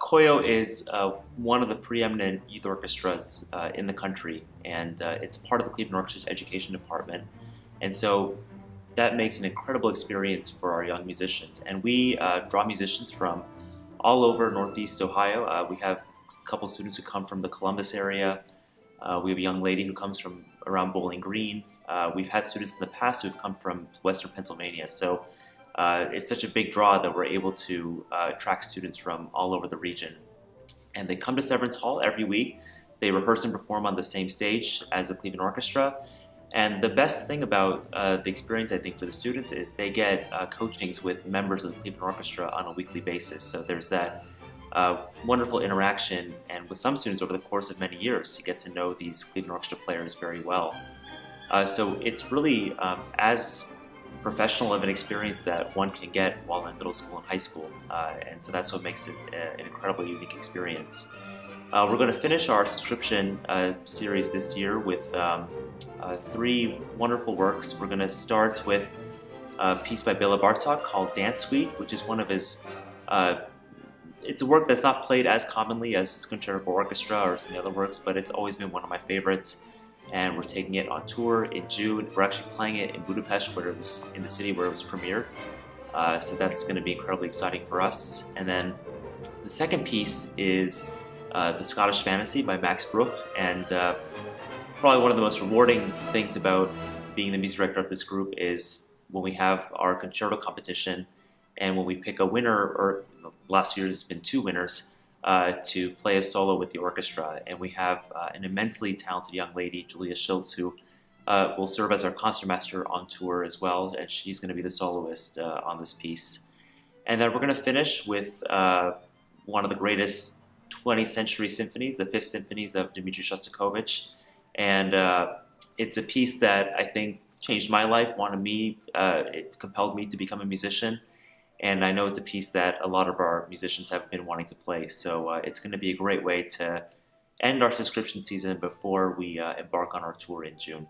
COYO is one of the preeminent youth orchestras in the country, and it's part of the Cleveland Orchestra's education department. And so that makes an incredible experience for our young musicians. And we draw musicians from all over Northeast Ohio. We have a couple students who come from the Columbus area. We have a young lady who comes from around Bowling Green. We've had students in the past who have come from Western Pennsylvania. So it's such a big draw that we're able to attract students from all over the region. And they come to Severance Hall every week. They rehearse and perform on the same stage as the Cleveland Orchestra. And the best thing about the experience, I think, for the students is they get coachings with members of the Cleveland Orchestra on a weekly basis. So there's that wonderful interaction, and with some students over the course of many years to get to know these Cleveland Orchestra players very well. So it's really as professional of an experience that one can get while in middle school and high school, and so that's what makes it an incredibly unique experience. We're going to finish our subscription series this year with three wonderful works. We're going to start with a piece by Bela Bartok called Dance Suite, which is one of his it's a work that's not played as commonly as Concerto for Orchestra or some of the other works, but it's always been one of my favorites. And we're taking it on tour in June. We're actually playing it in Budapest, where it was in the city where it was premiered. So that's going to be incredibly exciting for us. And then the second piece is The Scottish Fantasy by Max Bruch. And probably one of the most rewarding things about being the music director of this group is when we have our concerto competition and when we pick a winner, or last year there's been two winners, to play a solo with the orchestra. And we have an immensely talented young lady, Julia Schultz, who will serve as our concertmaster on tour as well, and she's going to be the soloist on this piece. And then we're going to finish with one of the greatest 20th century symphonies, the Fifth Symphonies of Dmitri Shostakovich. And it's a piece that I think changed my life, it compelled me to become a musician. And I know it's a piece that a lot of our musicians have been wanting to play. So it's going to be a great way to end our subscription season before we embark on our tour in June.